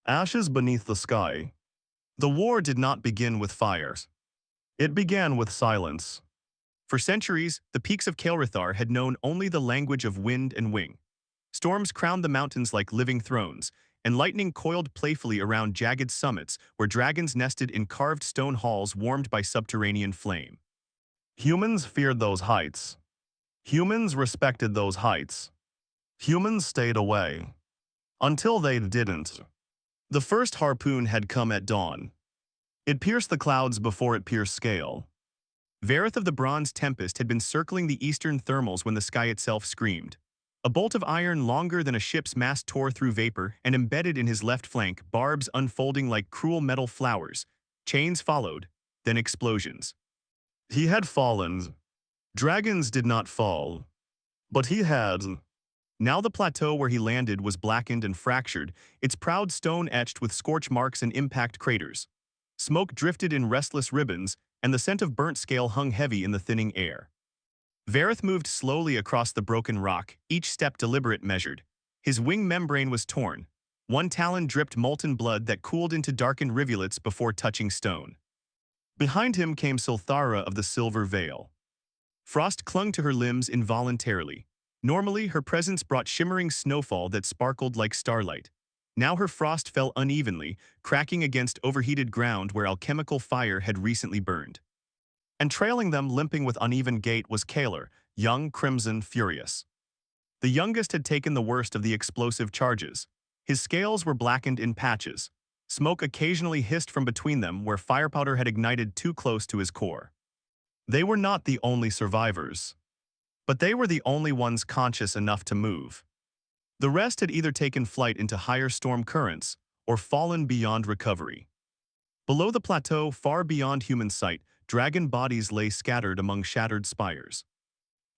Ashes beneath the sky. The war did not begin with fires. It began with silence. For centuries, the peaks of Kael'Rithar had known only the language of wind and wing. Storms crowned the mountains like living thrones, and lightning coiled playfully around jagged summits where dragons nested in carved stone halls warmed by subterranean flame. Humans feared those heights. Humans respected those heights. Humans stayed away. Until they didn't. The first harpoon had come at dawn. It pierced the clouds before it pierced scale. Vareth of the Bronze Tempest had been circling the eastern thermals when the sky itself screamed. A bolt of iron longer than a ship's mast tore through vapor, and embedded in his left flank, barbs unfolding like cruel metal flowers. Chains followed, then explosions. He had fallen. Dragons did not fall. But he had. Now the plateau where he landed was blackened and fractured, its proud stone etched with scorch marks and impact craters. Smoke drifted in restless ribbons, and the scent of burnt scale hung heavy in the thinning air. Vareth moved slowly across the broken rock, each step deliberate measured. His wing membrane was torn. One talon dripped molten blood that cooled into darkened rivulets before touching stone. Behind him came Silthara of the Silver Veil. Frost clung to her limbs involuntarily. Normally, her presence brought shimmering snowfall that sparkled like starlight. Now her frost fell unevenly, cracking against overheated ground where alchemical fire had recently burned. And trailing them, limping with uneven gait, was Kaler, young, crimson, furious. The youngest had taken the worst of the explosive charges. His scales were blackened in patches. Smoke occasionally hissed from between them where firepowder had ignited too close to his core. They were not the only survivors. But they were the only ones conscious enough to move. The rest had either taken flight into higher storm currents or fallen beyond recovery. Below the plateau, far beyond human sight, dragon bodies lay scattered among shattered spires.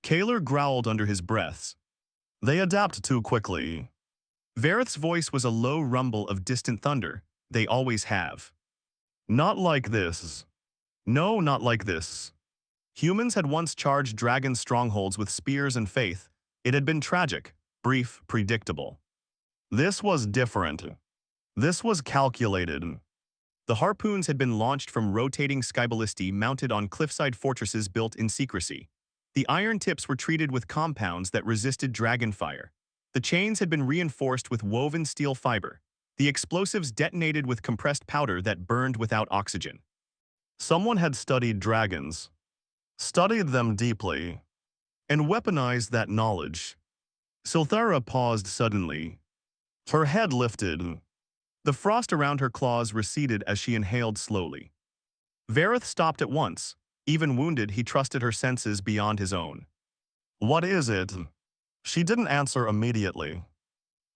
Kaler growled under his breaths. They adapt too quickly. Vareth's voice was a low rumble of distant thunder. They always have. Not like this. No, not like this. Humans had once charged dragon strongholds with spears and faith. It had been tragic, brief, predictable. This was different. This was calculated. The harpoons had been launched from rotating skyballistae mounted on cliffside fortresses built in secrecy. The iron tips were treated with compounds that resisted dragon fire. The chains had been reinforced with woven steel fiber. The explosives detonated with compressed powder that burned without oxygen. Someone had studied dragons. Studied them deeply, and weaponized that knowledge. Silthara paused suddenly. Her head lifted. The frost around her claws receded as she inhaled slowly. Vareth stopped at once. Even wounded, he trusted her senses beyond his own. What is it? She didn't answer immediately.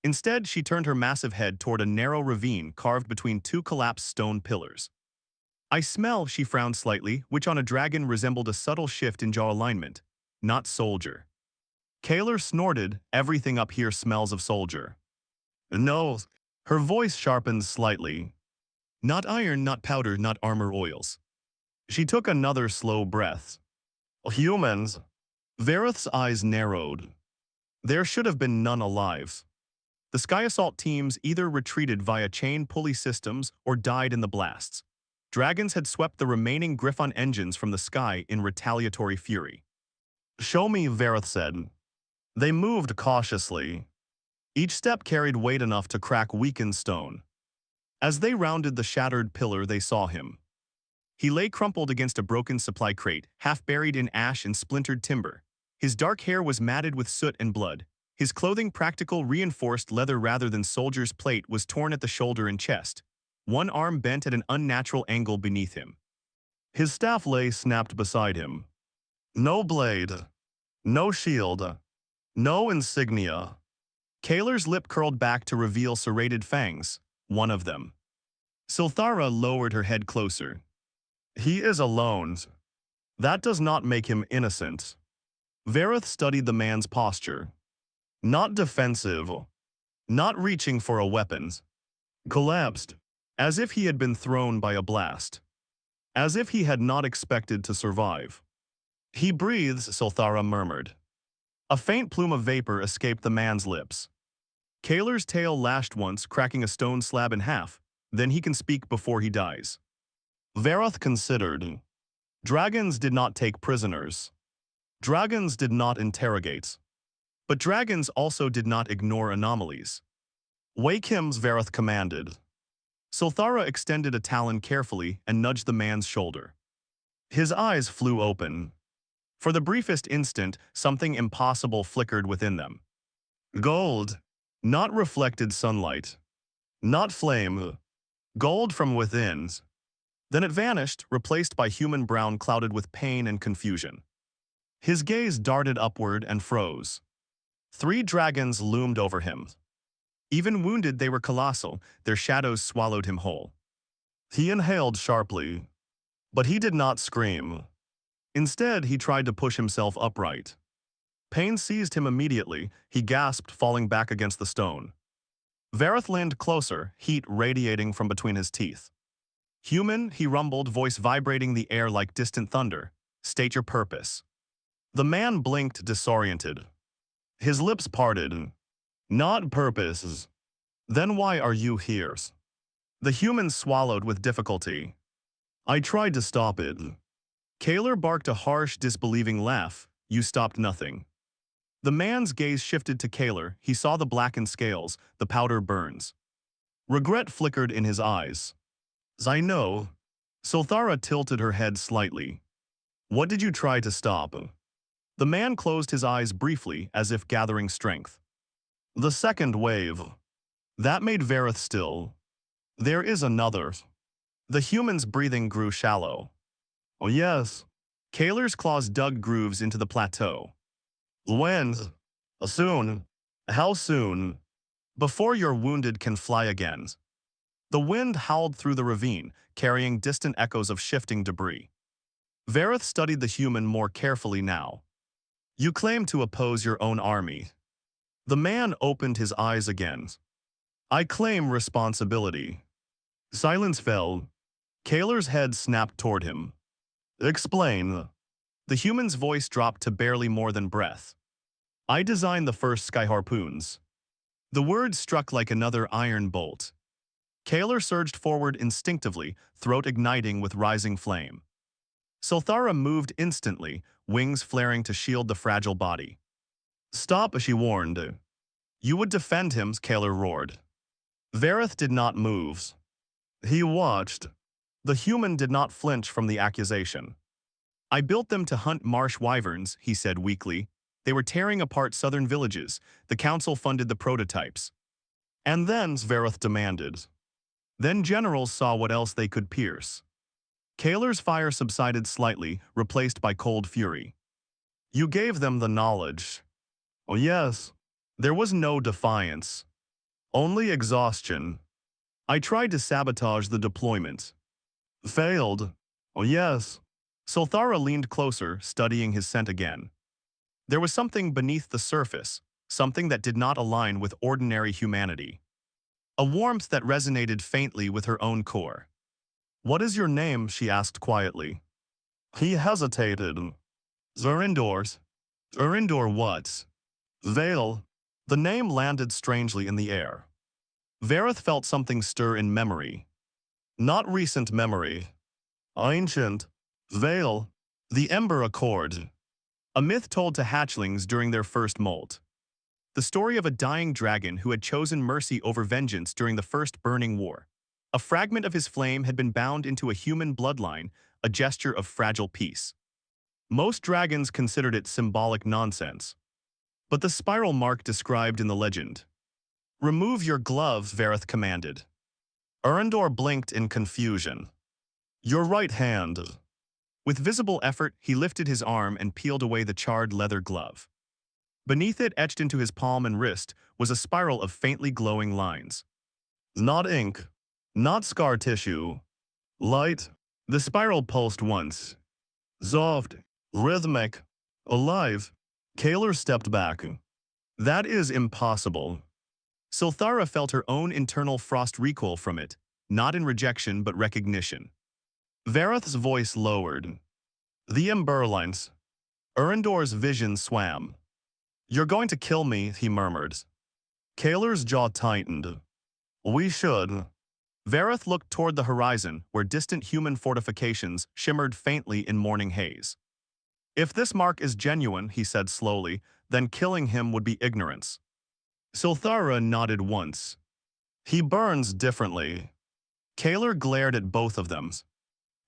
Instead, she turned her massive head toward a narrow ravine carved between two collapsed stone pillars. I smell, she frowned slightly, which on a dragon resembled a subtle shift in jaw alignment. Not soldier. Kaler snorted, everything up here smells of soldier. No. Her voice sharpened slightly. Not iron, not powder, not armor oils. She took another slow breath. Humans. Vareth's eyes narrowed. There should have been none alive. The Sky Assault teams either retreated via chain pulley systems or died in the blasts. Dragons had swept the remaining Griffon engines from the sky in retaliatory fury. Show me, Vareth said. They moved cautiously. Each step carried weight enough to crack weakened stone. As they rounded the shattered pillar, they saw him. He lay crumpled against a broken supply crate, half buried in ash and splintered timber. His dark hair was matted with soot and blood. His clothing, practical, reinforced leather rather than soldier's plate, was torn at the shoulder and chest. One arm bent at an unnatural angle beneath him. His staff lay snapped beside him. No blade. No shield. No insignia. Kaler's lip curled back to reveal serrated fangs, one of them. Silthara lowered her head closer. He is alone. That does not make him innocent. Vareth studied the man's posture. Not defensive. Not reaching for a weapon. Collapsed. As if he had been thrown by a blast. As if he had not expected to survive. He breathes, Silthara murmured. A faint plume of vapor escaped the man's lips. Kaler's tail lashed once, cracking a stone slab in half. Then he can speak before he dies. Vareth considered. Dragons did not take prisoners. Dragons did not interrogate. But dragons also did not ignore anomalies. Wake him, Vareth commanded. Sulthara extended a talon carefully and nudged the man's shoulder. His eyes flew open. For the briefest instant, something impossible flickered within them. Gold. Not reflected sunlight. Not flame. Gold from within. Then it vanished, replaced by human brown clouded with pain and confusion. His gaze darted upward and froze. 3 dragons loomed over him. Even wounded, they were colossal, their shadows swallowed him whole. He inhaled sharply. But he did not scream. Instead, he tried to push himself upright. Pain seized him immediately. He gasped, falling back against the stone. Vareth leaned closer, heat radiating from between his teeth. Human, he rumbled, voice vibrating the air like distant thunder. State your purpose. The man blinked, disoriented. His lips parted. Not purpose. Then why are you here? The human swallowed with difficulty. I tried to stop it. Kaler barked a harsh, disbelieving laugh. You stopped nothing. The man's gaze shifted to Kaler. He saw the blackened scales, the powder burns. Regret flickered in his eyes. I know. Sulthara tilted her head slightly. What did you try to stop? The man closed his eyes briefly, as if gathering strength. The second wave. That made Vareth still. There is another. The human's breathing grew shallow. Oh yes. Kaler's claws dug grooves into the plateau. When? Soon. How soon? Before your wounded can fly again. The wind howled through the ravine, carrying distant echoes of shifting debris. Vareth studied the human more carefully now. You claim to oppose your own army. The man opened his eyes again. I claim responsibility. Silence fell. Kaler's head snapped toward him. Explain. The human's voice dropped to barely more than breath. I designed the first sky harpoons. The word struck like another iron bolt. Kaler surged forward instinctively, throat igniting with rising flame. Sulthara moved instantly, wings flaring to shield the fragile body. Stop, she warned. You would defend him, Kaler roared. Vareth did not move. He watched. The human did not flinch from the accusation. I built them to hunt marsh wyverns, he said weakly. They were tearing apart southern villages. The council funded the prototypes. And then, Vareth demanded. Then generals saw what else they could pierce. Kaler's fire subsided slightly, replaced by cold fury. You gave them the knowledge. Oh yes. There was no defiance. Only exhaustion. I tried to sabotage the deployment. Failed. Oh yes. Sulthara leaned closer, studying his scent again. There was something beneath the surface, something that did not align with ordinary humanity. A warmth that resonated faintly with her own core. What is your name? She asked quietly. He hesitated. Zerindor. Zerindor what? Vale. The name landed strangely in the air. Vareth felt something stir in memory. Not recent memory. Ancient. Vale. The Ember Accord. A myth told to hatchlings during their first molt. The story of a dying dragon who had chosen mercy over vengeance during the first burning war. A fragment of his flame had been bound into a human bloodline, a gesture of fragile peace. Most dragons considered it symbolic nonsense. But the spiral mark described in the legend. Remove your gloves, Vareth commanded. Urindor blinked in confusion. Your right hand. With visible effort, he lifted his arm and peeled away the charred leather glove. Beneath it, etched into his palm and wrist, was a spiral of faintly glowing lines. Not ink. Not scar tissue. Light. The spiral pulsed once. Soft. Rhythmic. Alive. Kaler stepped back. That is impossible. Sulthara felt her own internal frost recoil from it, not in rejection but recognition. Vareth's voice lowered. The Emberlines. Urindor's vision swam. You're going to kill me, he murmured. Kaler's jaw tightened. We should. Vareth looked toward the horizon, where distant human fortifications shimmered faintly in morning haze. If this mark is genuine, he said slowly, then killing him would be ignorance. Silthara nodded once. He burns differently. Kaler glared at both of them.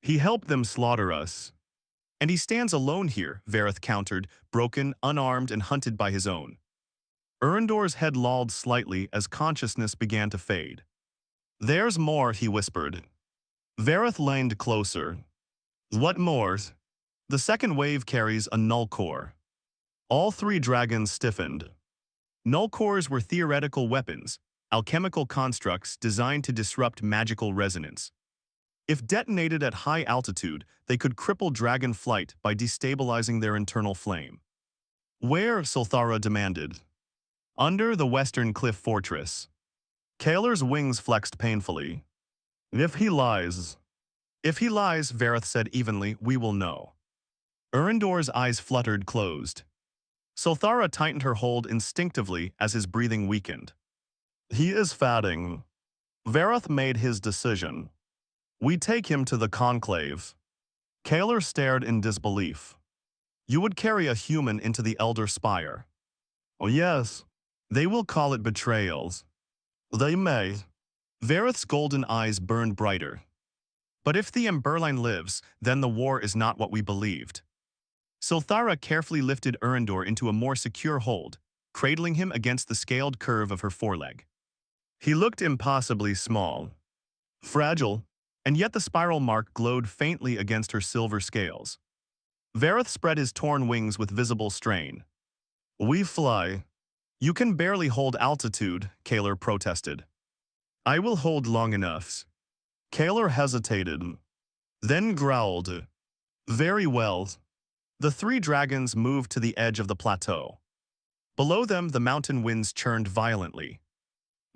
He helped them slaughter us. And he stands alone here, Vareth countered, broken, unarmed, and hunted by his own. Urindor's head lolled slightly as consciousness began to fade. There's more, he whispered. Vareth leaned closer. What more? The second wave carries a null core. All three dragons stiffened. Null cores were theoretical weapons, alchemical constructs designed to disrupt magical resonance. If detonated at high altitude, they could cripple dragon flight by destabilizing their internal flame. Where? Sulthara demanded. Under the western cliff fortress. Kaler's wings flexed painfully. If he lies, Vareth said evenly, we will know. Urindor's eyes fluttered closed. Sulthara tightened her hold instinctively as his breathing weakened. He is fatting. Vareth made his decision. We take him to the conclave. Kaler stared in disbelief. You would carry a human into the Elder Spire. Oh yes. They will call it betrayals. They may. Vareth's golden eyes burned brighter. But if the Emberline lives, then the war is not what we believed. Silthara carefully lifted Urindor into a more secure hold, cradling him against the scaled curve of her foreleg. He looked impossibly small. Fragile, and yet the spiral mark glowed faintly against her silver scales. Vareth spread his torn wings with visible strain. We fly. You can barely hold altitude, Kaler protested. I will hold long enough. Kaler hesitated, then growled. Very well. The three dragons moved to the edge of the plateau. Below them, the mountain winds churned violently.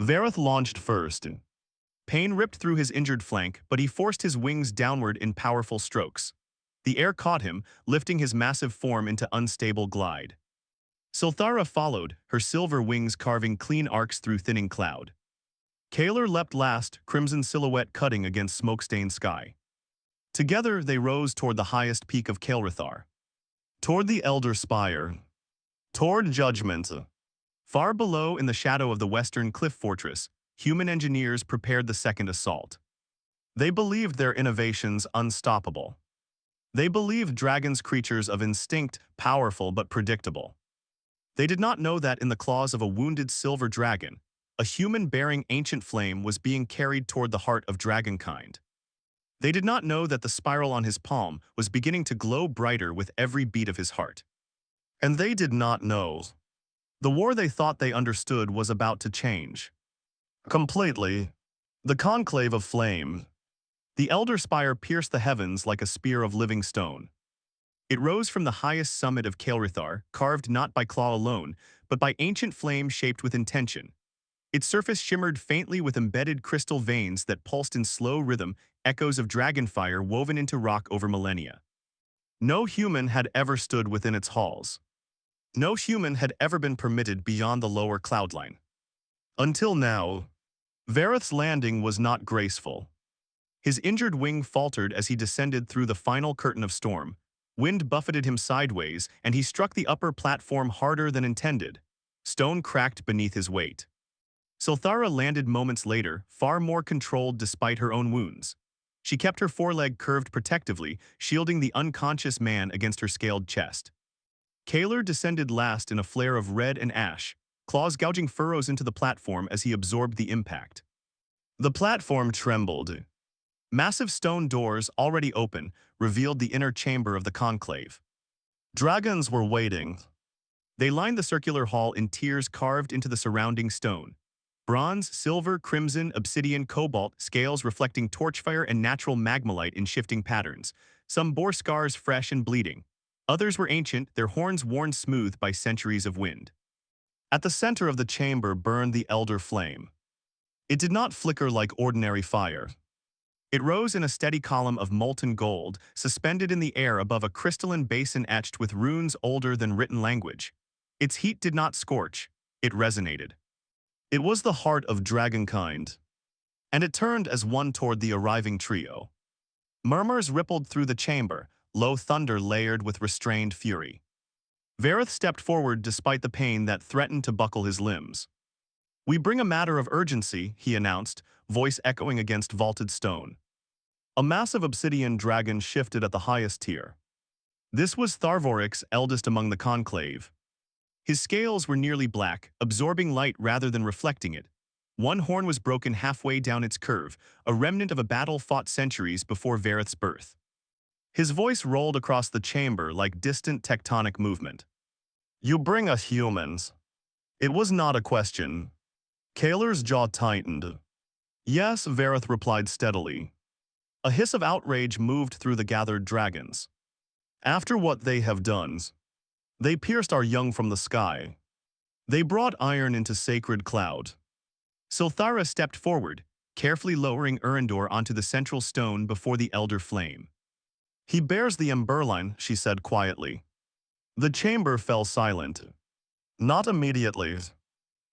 Vareth launched first. Pain ripped through his injured flank, but he forced his wings downward in powerful strokes. The air caught him, lifting his massive form into unstable glide. Silthara followed, her silver wings carving clean arcs through thinning cloud. Kaler leapt last, crimson silhouette cutting against smoke-stained sky. Together, they rose toward the highest peak of Kael'Rithar. Toward the Elder Spire. Toward judgment. Far below, in the shadow of the western cliff fortress, human engineers prepared the second assault. They believed their innovations unstoppable. They believed dragons creatures of instinct, powerful but predictable. They did not know that in the claws of a wounded silver dragon, a human bearing ancient flame was being carried toward the heart of dragonkind. They did not know that the spiral on his palm was beginning to glow brighter with every beat of his heart. And they did not know. The war they thought they understood was about to change. Completely. The conclave of flame. The Elder Spire pierced the heavens like a spear of living stone. It rose from the highest summit of Kael'Rithar, carved not by claw alone, but by ancient flame shaped with intention. Its surface shimmered faintly with embedded crystal veins that pulsed in slow rhythm, echoes of dragonfire woven into rock over millennia. No human had ever stood within its halls. No human had ever been permitted beyond the lower cloudline. Until now, Vareth's landing was not graceful. His injured wing faltered as he descended through the final curtain of storm. Wind buffeted him sideways, and he struck the upper platform harder than intended. Stone cracked beneath his weight. Silthara landed moments later, far more controlled despite her own wounds. She kept her foreleg curved protectively, shielding the unconscious man against her scaled chest. Kaler descended last in a flare of red and ash, claws gouging furrows into the platform as he absorbed the impact. The platform trembled. Massive stone doors, already open, revealed the inner chamber of the conclave. Dragons were waiting. They lined the circular hall in tiers carved into the surrounding stone. Bronze, silver, crimson, obsidian, cobalt, scales reflecting torchfire and natural magmalite in shifting patterns. Some bore scars fresh and bleeding. Others were ancient, their horns worn smooth by centuries of wind. At the center of the chamber burned the elder flame. It did not flicker like ordinary fire. It rose in a steady column of molten gold, suspended in the air above a crystalline basin etched with runes older than written language. Its heat did not scorch, it resonated. It was the heart of dragonkind, and it turned as one toward the arriving trio. Murmurs rippled through the chamber, low thunder layered with restrained fury. Vareth stepped forward despite the pain that threatened to buckle his limbs. "We bring a matter of urgency," he announced, voice echoing against vaulted stone. A massive obsidian dragon shifted at the highest tier. This was Tharvorix, eldest among the conclave. His scales were nearly black, absorbing light rather than reflecting it. One horn was broken halfway down its curve, a remnant of a battle fought centuries before Vareth's birth. His voice rolled across the chamber like distant tectonic movement. "You bring us humans." It was not a question. Kaler's jaw tightened. "Yes," Vareth replied steadily. A hiss of outrage moved through the gathered dragons. "After what they have done, they pierced our young from the sky. They brought iron into sacred cloud." Silthara stepped forward, carefully lowering Urindor onto the central stone before the elder flame. "He bears the Emberline," she said quietly. The chamber fell silent. Not immediately.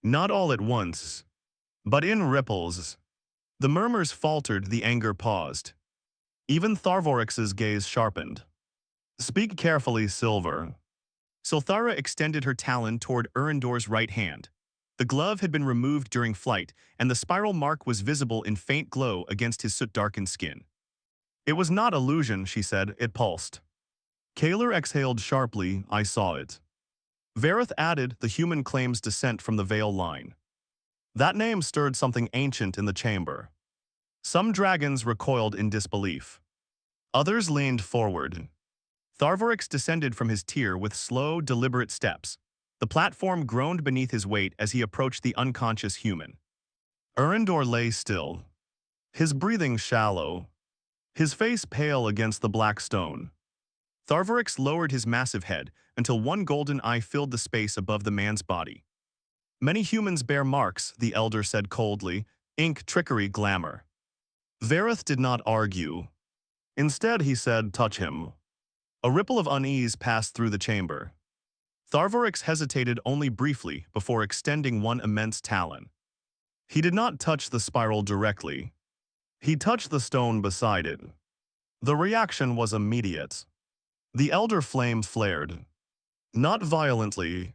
Not all at once. But in ripples. The murmurs faltered, the anger paused. Even Tharvorix's gaze sharpened. "Speak carefully, Silver." Silthara extended her talon toward Urindor's right hand. The glove had been removed during flight, and the spiral mark was visible in faint glow against his soot-darkened skin. "It was not illusion," she said, "it pulsed." Kaler exhaled sharply, "I saw it." Vareth added, "The human claims descent from the Veil line." That name stirred something ancient in the chamber. Some dragons recoiled in disbelief. Others leaned forward. Tharvorix descended from his tier with slow, deliberate steps. The platform groaned beneath his weight as he approached the unconscious human. Urindor lay still, his breathing shallow, his face pale against the black stone. Tharvorix lowered his massive head until one golden eye filled the space above the man's body. "Many humans bear marks," the elder said coldly, "ink, trickery, glamour." Vareth did not argue. Instead, he said, "Touch him." A ripple of unease passed through the chamber. Tharvorix hesitated only briefly before extending one immense talon. He did not touch the spiral directly. He touched the stone beside it. The reaction was immediate. The elder flame flared. Not violently,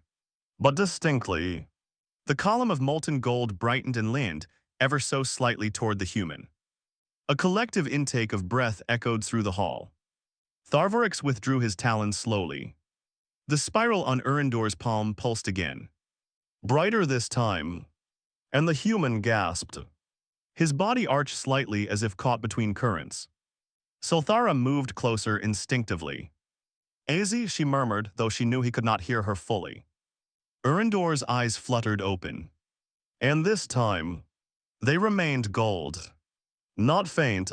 but distinctly. The column of molten gold brightened and leaned, ever so slightly toward the human. A collective intake of breath echoed through the hall. Tharvorix withdrew his talons slowly. The spiral on Urindor's palm pulsed again. Brighter this time. And the human gasped. His body arched slightly as if caught between currents. Silthara moved closer instinctively. "Azy," she murmured, though she knew he could not hear her fully. Urindor's eyes fluttered open. And this time, they remained gold. Not faint,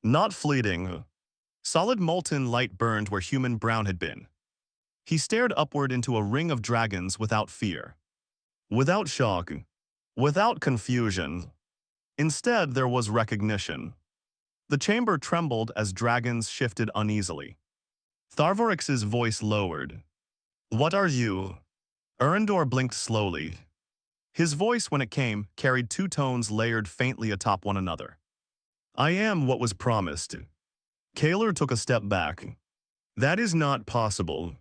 not fleeting. Solid molten light burned where human brown had been. He stared upward into a ring of dragons without fear. Without shock. Without confusion. Instead, there was recognition. The chamber trembled as dragons shifted uneasily. Tharvorix's voice lowered. "What are you?" Urindor blinked slowly. His voice, when it came, carried two tones layered faintly atop one another. "I am what was promised." Kaler took a step back. "That is not possible."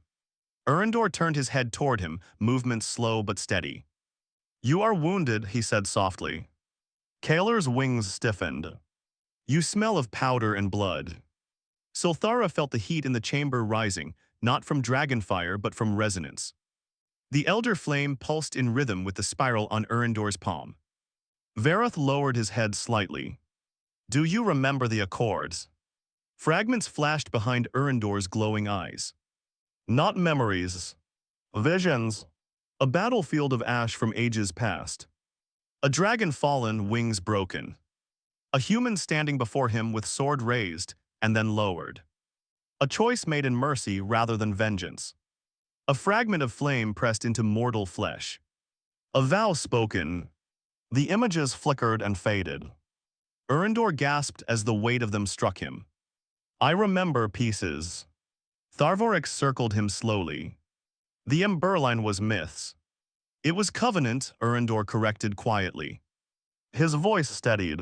Urindor turned his head toward him, movement slow but steady. "You are wounded," he said softly. Kaler's wings stiffened. "You smell of powder and blood." Silthara felt the heat in the chamber rising, not from dragonfire but from resonance. The elder flame pulsed in rhythm with the spiral on Urindor's palm. Vareth lowered his head slightly. "Do you remember the accords?" Fragments flashed behind Urindor's glowing eyes. "Not memories. Visions. A battlefield of ash from ages past. A dragon fallen, wings broken. A human standing before him with sword raised and then lowered. A choice made in mercy rather than vengeance. A fragment of flame pressed into mortal flesh. A vow spoken." The images flickered and faded. Urindor gasped as the weight of them struck him. "I remember pieces." Tharvorix circled him slowly. The Emberline was myths. It was Covenant, Erendor corrected quietly. His voice steadied.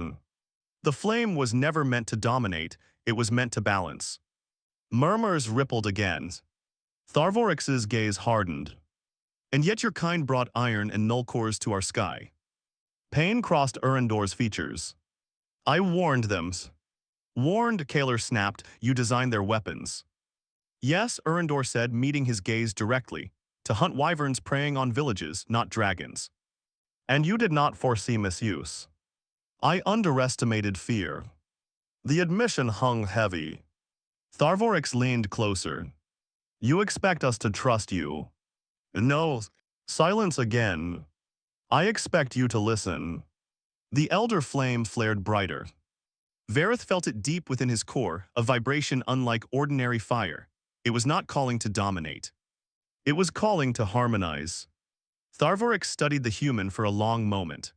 The flame was never meant to dominate, it was meant to balance. Murmurs rippled again. Tharvorix's gaze hardened. And yet your kind brought iron and null cores to our sky. Pain crossed Erendor's features. I warned them. Warned, Kaler snapped, you designed their weapons. Yes, Erendor said, meeting his gaze directly, to hunt wyverns preying on villages, not dragons. And you did not foresee misuse. I underestimated fear. The admission hung heavy. Tharvorix leaned closer. You expect us to trust you. No. Silence again. I expect you to listen. The elder flame flared brighter. Vareth felt it deep within his core, a vibration unlike ordinary fire. It was not calling to dominate. It was calling to harmonize. Tharvorix studied the human for a long moment.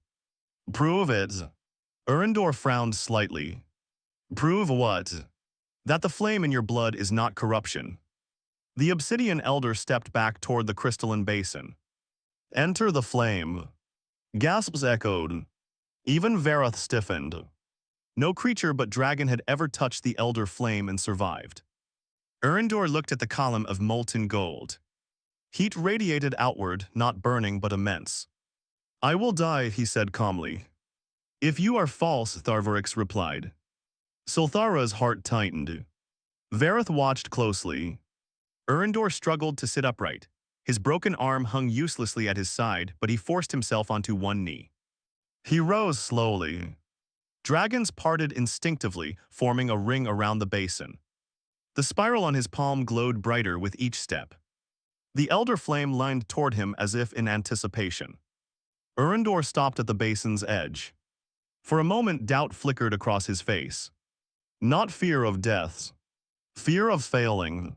Prove it. Erendor frowned slightly. Prove what? That the flame in your blood is not corruption. The obsidian elder stepped back toward the crystalline basin. Enter the flame. Gasps echoed. Even Vareth stiffened. No creature but dragon had ever touched the elder flame and survived. Erendor looked at the column of molten gold. Heat radiated outward, not burning but immense. I will die, he said calmly. If you are false, Tharvorix replied. Sulthara's heart tightened. Vareth watched closely. Erendor struggled to sit upright. His broken arm hung uselessly at his side, but he forced himself onto one knee. He rose slowly. Dragons parted instinctively, forming a ring around the basin. The spiral on his palm glowed brighter with each step. The elder flame lined toward him as if in anticipation. Erendor stopped at the basin's edge. For a moment, doubt flickered across his face. Not fear of death. Fear of failing.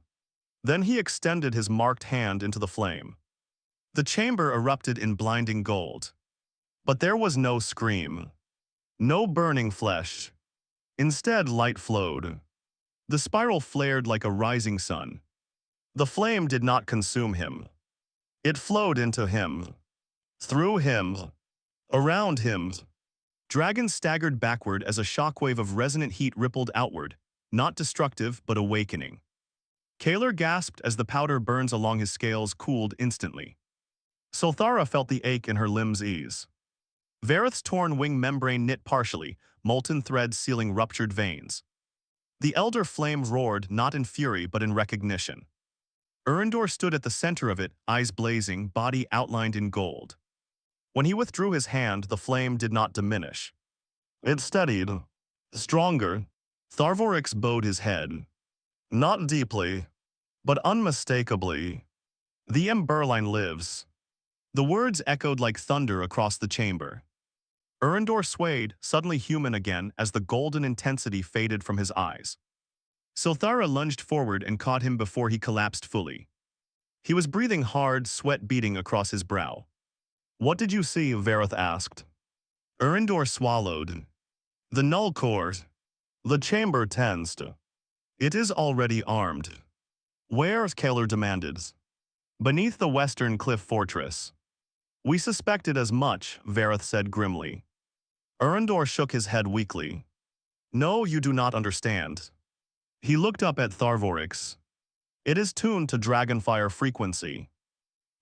Then he extended his marked hand into the flame. The chamber erupted in blinding gold. But there was no scream. No burning flesh. Instead, light flowed. The spiral flared like a rising sun. The flame did not consume him. It flowed into him. Through him. Around him. Dragon staggered backward as a shockwave of resonant heat rippled outward, not destructive but awakening. Kaler gasped as the powder burns along his scales cooled instantly. Sulthara felt the ache in her limbs ease. Vareth's torn wing membrane knit partially, molten threads sealing ruptured veins. The elder flame roared not in fury but in recognition. Erendor stood at the center of it, eyes blazing, body outlined in gold. When he withdrew his hand, the flame did not diminish. It steadied. Stronger. Tharvorix bowed his head. Not deeply, but unmistakably. The Emberline lives. The words echoed like thunder across the chamber. Erendor swayed, suddenly human again, as the golden intensity faded from his eyes. Sulthara lunged forward and caught him before he collapsed fully. He was breathing hard, sweat beading across his brow. What did you see? Vareth asked. Erendor swallowed. The null core. The chamber tensed. It is already armed. Where? Kaler demanded. Beneath the western cliff fortress. We suspected as much, Vareth said grimly. Erendor shook his head weakly. No, you do not understand. He looked up at Tharvorix. It is tuned to dragonfire frequency.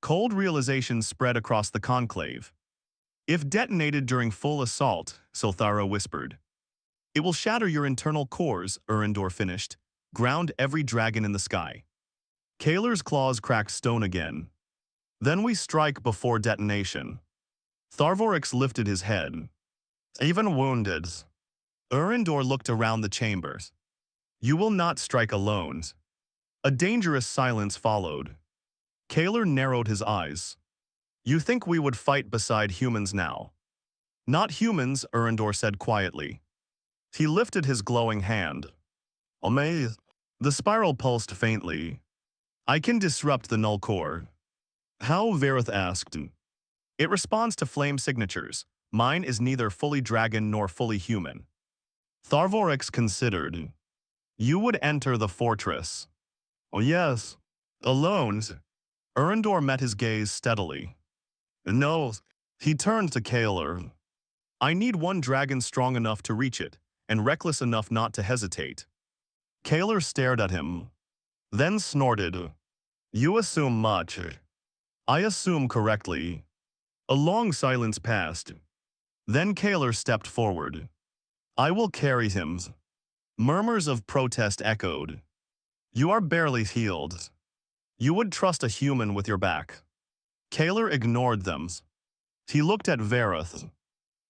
Cold realization spread across the conclave. If detonated during full assault, Sulthara whispered. It will shatter your internal cores, Erendor finished, ground every dragon in the sky. Kaler's claws cracked stone again. Then we strike before detonation. Tharvorix lifted his head. Even wounded. Erendor looked around the chambers. You will not strike alone. A dangerous silence followed. Kaler narrowed his eyes. You think we would fight beside humans now? Not humans, Erendor said quietly. He lifted his glowing hand. Amazed. The spiral pulsed faintly. I can disrupt the null core. How? Vareth asked. It responds to flame signatures. Mine is neither fully dragon nor fully human. Tharvorix considered. You would enter the fortress. Oh yes. Alone. Erendor met his gaze steadily. No, he turned to Kaler. I need one dragon strong enough to reach it, and reckless enough not to hesitate. Kaler stared at him, then snorted. You assume much. I assume correctly. A long silence passed. Then Kaler stepped forward. I will carry him. Murmurs of protest echoed. You are barely healed. You would trust a human with your back. Kaler ignored them. He looked at Vareth.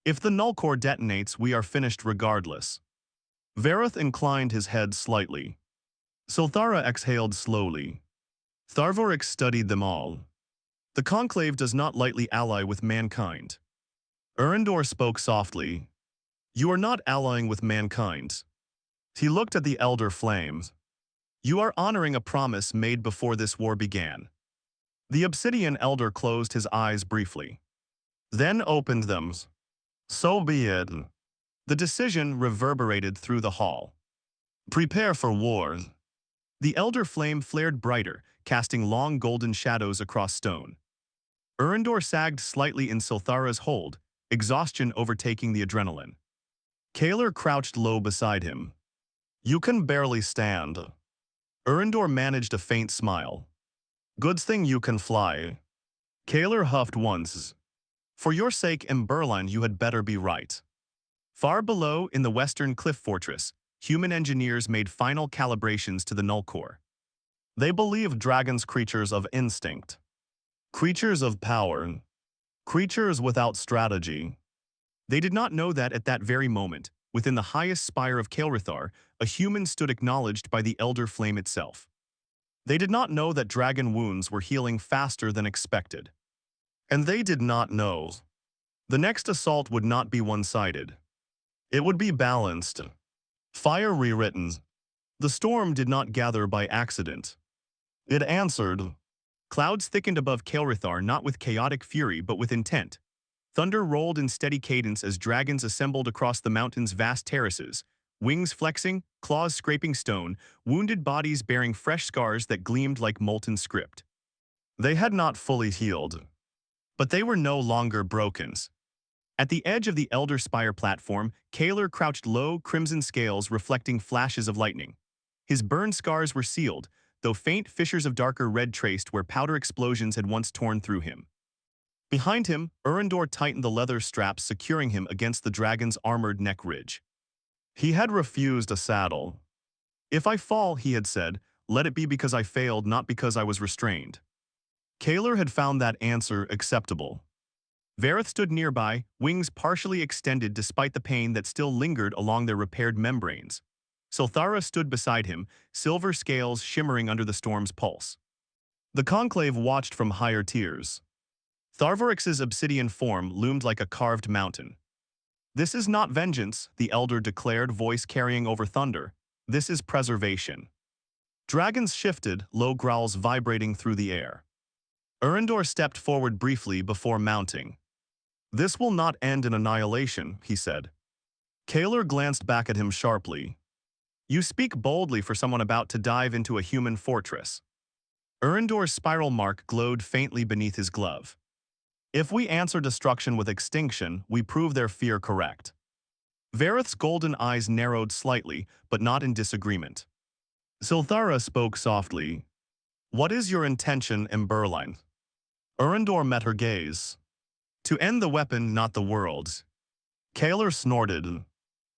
If the null core detonates, we are finished regardless. Vareth inclined his head slightly. Sulthara exhaled slowly. Tharvorix studied them all. The Conclave does not lightly ally with mankind. Erendor spoke softly. You are not allying with mankind. He looked at the Elder Flames. You are honoring a promise made before this war began. The Obsidian Elder closed his eyes briefly. Then opened them. So be it. The decision reverberated through the hall. Prepare for war. The Elder Flame flared brighter, casting long golden shadows across stone. Erendor sagged slightly in Sulthara's hold, exhaustion overtaking the adrenaline. Kaler crouched low beside him. You can barely stand. Erendor managed a faint smile. Good thing you can fly. Kaler huffed once. For your sake, Emberline, you had better be right. Far below, in the western cliff fortress, human engineers made final calibrations to the null core. They believed dragons creatures of instinct. Creatures of power. Creatures without strategy. They did not know that at that very moment, within the highest spire of Kael'Rithar, a human stood acknowledged by the Elder Flame itself. They did not know that dragon wounds were healing faster than expected. And they did not know. The next assault would not be one-sided. It would be balanced. Fire rewritten. The storm did not gather by accident. It answered. Clouds thickened above Kael'Rithar not with chaotic fury but with intent. Thunder rolled in steady cadence as dragons assembled across the mountain's vast terraces, wings flexing, claws scraping stone, wounded bodies bearing fresh scars that gleamed like molten script. They had not fully healed. But they were no longer broken. At the edge of the Elder Spire platform, Kaler crouched low, crimson scales reflecting flashes of lightning. His burn scars were sealed, though faint fissures of darker red traced where powder explosions had once torn through him. Behind him, Erendor tightened the leather straps securing him against the dragon's armored neck ridge. He had refused a saddle. If I fall, he had said, let it be because I failed, not because I was restrained. Kaler had found that answer acceptable. Vareth stood nearby, wings partially extended despite the pain that still lingered along their repaired membranes. Sulthara stood beside him, silver scales shimmering under the storm's pulse. The Conclave watched from higher tiers. Tharvorix's obsidian form loomed like a carved mountain. This is not vengeance, the Elder declared, voice carrying over thunder. This is preservation. Dragons shifted, low growls vibrating through the air. Erendor stepped forward briefly before mounting. This will not end in annihilation, he said. Kaler glanced back at him sharply. You speak boldly for someone about to dive into a human fortress. Erendor's spiral mark glowed faintly beneath his glove. If we answer destruction with extinction, we prove their fear correct. Vareth's golden eyes narrowed slightly, but not in disagreement. Sulthara spoke softly. What is your intention, Emberline? Erendor met her gaze. To end the weapon, not the world. Kaler snorted.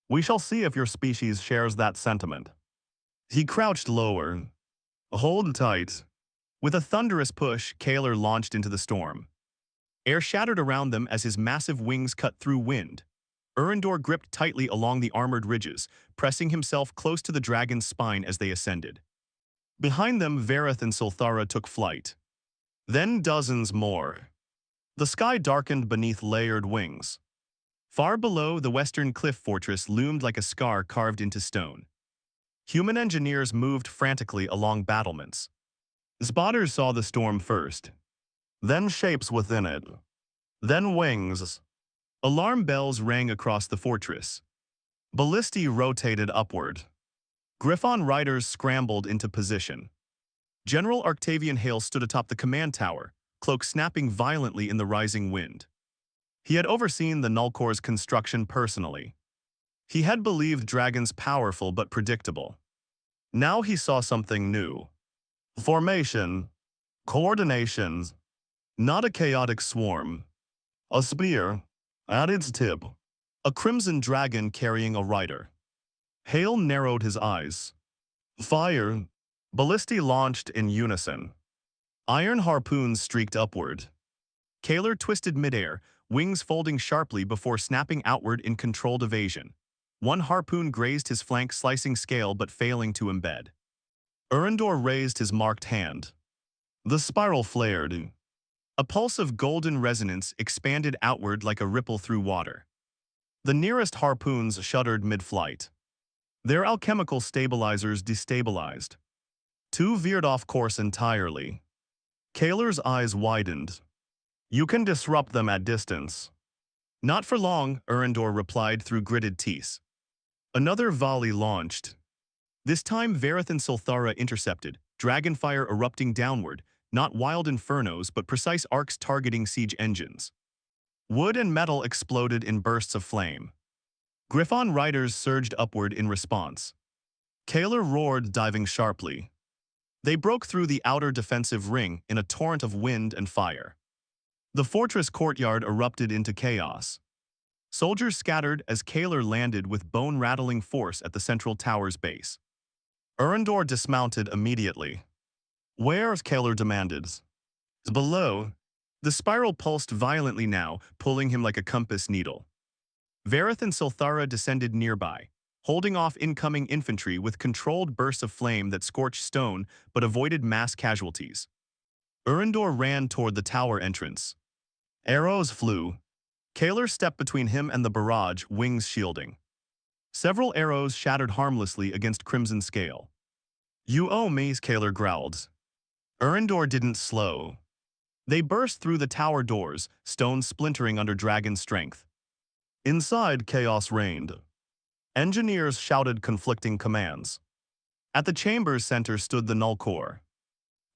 We shall see if your species shares that sentiment. He crouched lower. Hold tight. With a thunderous push, Kaler launched into the storm. Air shattered around them as his massive wings cut through wind. Erendor gripped tightly along the armored ridges, pressing himself close to the dragon's spine as they ascended. Behind them, Vareth and Sulthara took flight. Then dozens more. The sky darkened beneath layered wings. Far below, the western cliff fortress loomed like a scar carved into stone. Human engineers moved frantically along battlements. Spotters saw the storm first. Then shapes within it. Then wings. Alarm bells rang across the fortress. Ballistae rotated upward. Griffon riders scrambled into position. General Octavian Hale stood atop the command tower, cloak snapping violently in the rising wind. He had overseen the Nullcore's construction personally. He had believed dragons powerful but predictable. Now he saw something new. Formation. Coordination. Not a chaotic swarm. A spear. At its tip. A crimson dragon carrying a rider. Hale narrowed his eyes. Fire. Ballistae launched in unison. Iron harpoons streaked upward. Kaler twisted midair, wings folding sharply before snapping outward in controlled evasion. One harpoon grazed his flank, slicing scale but failing to embed. Urindor raised his marked hand. The spiral flared. A pulse of golden resonance expanded outward like a ripple through water. The nearest harpoons shuddered mid-flight. Their alchemical stabilizers destabilized. Two veered off course entirely. Kaler's eyes widened. You can disrupt them at distance. Not for long, Urindor replied through gritted teeth. Another volley launched. This time Vareth and Sulthara intercepted, dragonfire erupting downward, not wild infernos but precise arcs targeting siege engines. Wood and metal exploded in bursts of flame. Griffon riders surged upward in response. Kaler roared, diving sharply. They broke through the outer defensive ring in a torrent of wind and fire. The fortress courtyard erupted into chaos. Soldiers scattered as Kaler landed with bone-rattling force at the central tower's base. Urindor dismounted immediately. Where's Kaler demanded? Below. The spiral pulsed violently now, pulling him like a compass needle. Vareth and Sulthara descended nearby, holding off incoming infantry with controlled bursts of flame that scorched stone but avoided mass casualties. Urindor ran toward the tower entrance. Arrows flew. Kaler stepped between him and the barrage, wings shielding. Several arrows shattered harmlessly against crimson scale. You owe me, Kaler growled. Urindor didn't slow. They burst through the tower doors, stones splintering under dragon strength. Inside, chaos reigned. Engineers shouted conflicting commands. At the chamber's center stood the Null Core.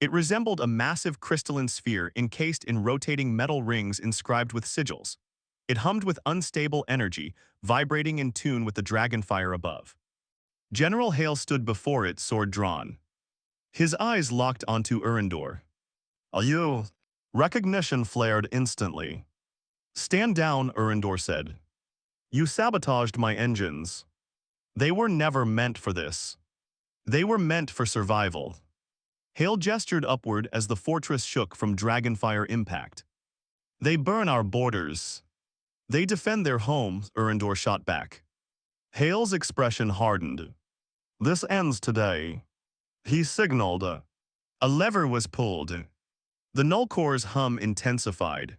It resembled a massive crystalline sphere encased in rotating metal rings inscribed with sigils. It hummed with unstable energy, vibrating in tune with the dragonfire above. General Hale stood before it, sword drawn. His eyes locked onto Urindor. You? Recognition flared instantly. Stand down, Urindor said. You sabotaged my engines. They were never meant for this. They were meant for survival. Hale gestured upward as the fortress shook from dragonfire impact. They burn our borders. They defend their homes, Urindor shot back. Hale's expression hardened. This ends today. He signaled. A lever was pulled. The Null Core's hum intensified.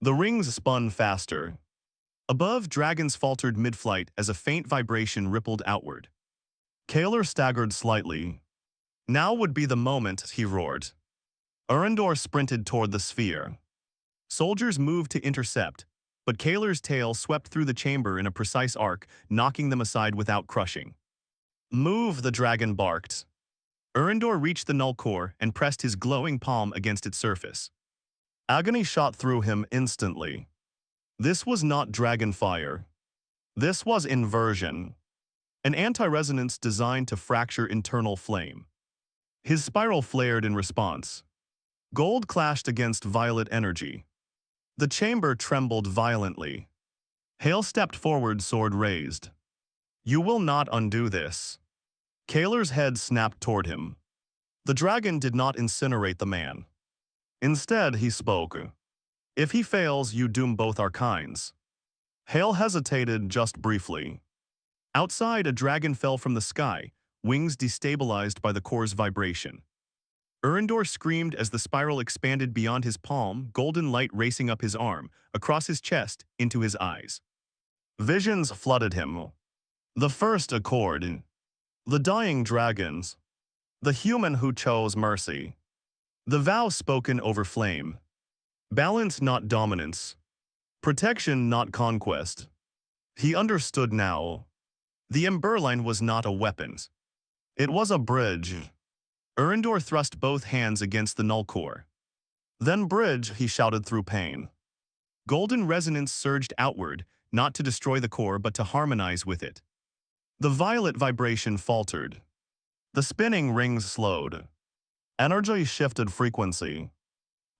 The rings spun faster. Above, dragons faltered mid-flight as a faint vibration rippled outward. Kaler staggered slightly. Now would be the moment, he roared. Urindor sprinted toward the sphere. Soldiers moved to intercept, but Kaler's tail swept through the chamber in a precise arc, knocking them aside without crushing. Move, the dragon barked. Urindor reached the Null Core and pressed his glowing palm against its surface. Agony shot through him instantly. This was not dragon fire. This was inversion. An anti-resonance designed to fracture internal flame. His spiral flared in response. Gold clashed against violet energy. The chamber trembled violently. Hale stepped forward, sword raised. You will not undo this. Kaler's head snapped toward him. The dragon did not incinerate the man. Instead, he spoke. If he fails, you doom both our kinds. Hale hesitated just briefly. Outside, a dragon fell from the sky, wings destabilized by the core's vibration. Urindor screamed as the spiral expanded beyond his palm, golden light racing up his arm, across his chest, into his eyes. Visions flooded him. The first accord. The dying dragons. The human who chose mercy. The vow spoken over flame. Balance, not dominance. Protection, not conquest. He understood now. The Emberline was not a weapon. It was a bridge. Urindor thrust both hands against the Null Core. Then bridge, he shouted through pain. Golden resonance surged outward, not to destroy the core but to harmonize with it. The violet vibration faltered. The spinning rings slowed. Energy shifted frequency.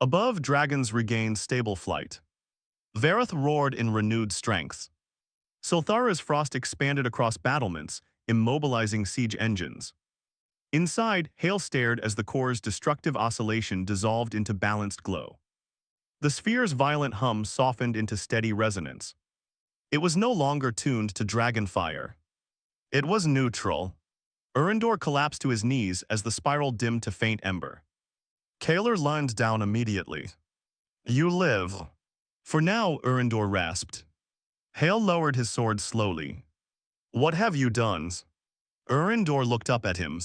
Above, dragons regained stable flight. Vareth roared in renewed strength. Sulthara's frost expanded across battlements, immobilizing siege engines. Inside, Hale stared as the core's destructive oscillation dissolved into balanced glow. The sphere's violent hum softened into steady resonance. It was no longer tuned to dragon fire. It was neutral. Urindor collapsed to his knees as the spiral dimmed to faint ember. Kaler lunged down immediately. You live. For now, Urindor rasped. Hale lowered his sword slowly. What have you done? Urindor looked up at him.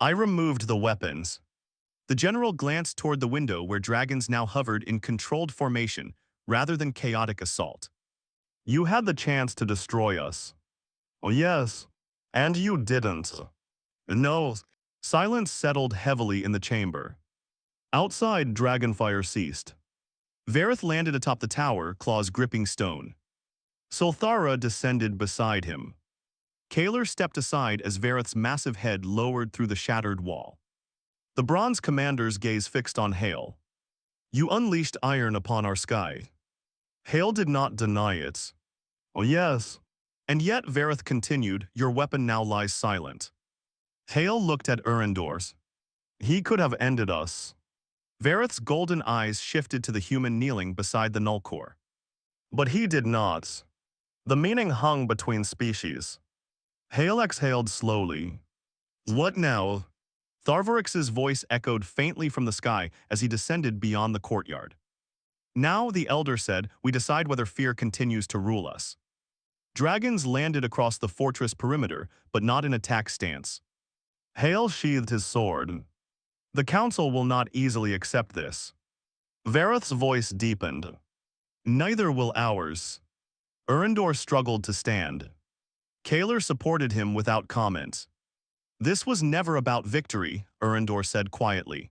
I removed the weapons. The general glanced toward the window where dragons now hovered in controlled formation rather than chaotic assault. You had the chance to destroy us. Oh yes, and you didn't. No. Silence settled heavily in the chamber. Outside, dragonfire ceased. Vareth landed atop the tower, claws gripping stone. Sulthara descended beside him. Kaler stepped aside as Vareth's massive head lowered through the shattered wall. The bronze commander's gaze fixed on Hale. You unleashed iron upon our sky. Hale did not deny it. Oh yes. And yet, Vareth continued, your weapon now lies silent. Hale looked at Urindor's. He could have ended us. Vareth's golden eyes shifted to the human kneeling beside the null core. But he did not. The meaning hung between species. Hale exhaled slowly. What now? Tharvorix's voice echoed faintly from the sky as he descended beyond the courtyard. Now, the elder said, we decide whether fear continues to rule us. Dragons landed across the fortress perimeter, but not in attack stance. Hale sheathed his sword. The council will not easily accept this. Vareth's voice deepened. Neither will ours. Urindor struggled to stand. Kaler supported him without comment. This was never about victory, Urindor said quietly.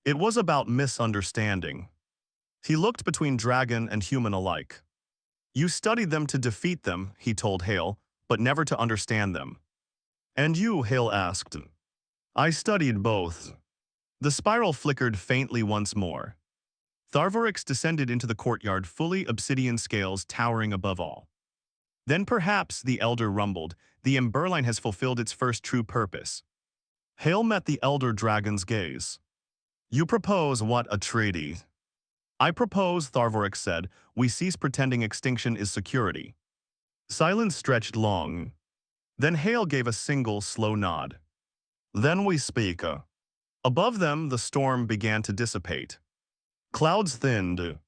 It was about misunderstanding. He looked between dragon and human alike. You studied them to defeat them, he told Hale, but never to understand them. And you, Hale asked. I studied both. The spiral flickered faintly once more. Tharvorix descended into the courtyard, fully obsidian scales towering above all. Then perhaps, the elder rumbled, the Emberline has fulfilled its first true purpose. Hale met the elder dragon's gaze. You propose what, a treaty? I propose, Tharvorix said, we cease pretending extinction is security. Silence stretched long. Then Hale gave a single, slow nod. Then we speak. Above them, the storm began to dissipate. Clouds thinned.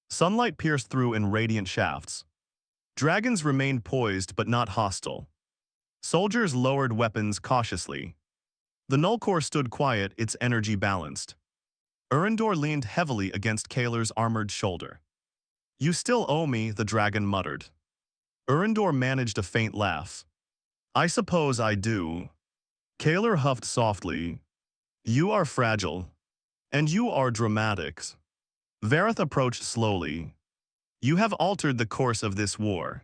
Sunlight pierced through in radiant shafts. Dragons remained poised but not hostile. Soldiers lowered weapons cautiously. The null core stood quiet, its energy balanced. Urindor leaned heavily against Kaler's armored shoulder. You still owe me, the dragon muttered. Urindor managed a faint laugh. I suppose I do. Kaler huffed softly. You are fragile. And you are dramatic. Vareth approached slowly. You have altered the course of this war.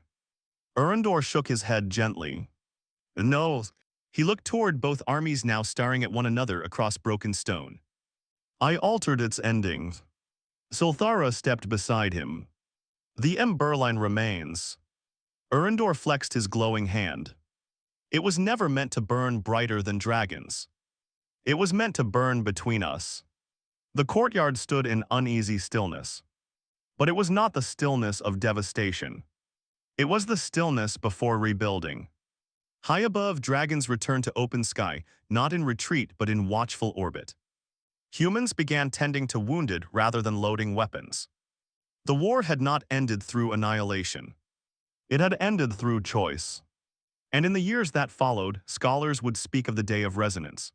Urindor shook his head gently. No. He looked toward both armies now staring at one another across broken stone. I altered its ending. Sulthara stepped beside him. The Emberline remains. Urindor flexed his glowing hand. It was never meant to burn brighter than dragons. It was meant to burn between us. The courtyard stood in uneasy stillness. But it was not the stillness of devastation. It was the stillness before rebuilding. High above, dragons returned to open sky, not in retreat but in watchful orbit. Humans began tending to wounded rather than loading weapons. The war had not ended through annihilation. It had ended through choice. And in the years that followed, scholars would speak of the day of resonance.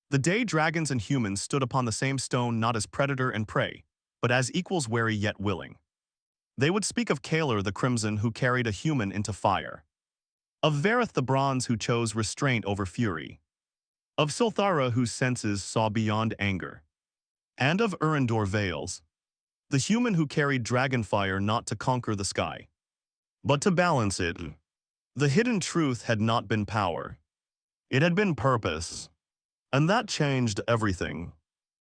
The day dragons and humans stood upon the same stone not as predator and prey, but as equals wary yet willing. They would speak of Kaler the Crimson who carried a human into fire. Of Vareth the Bronze who chose restraint over fury. Of Sulthara whose senses saw beyond anger. and of Urandor Vales, the human who carried dragonfire not to conquer the sky, but to balance it. The hidden truth had not been power. It had been purpose. And that changed everything.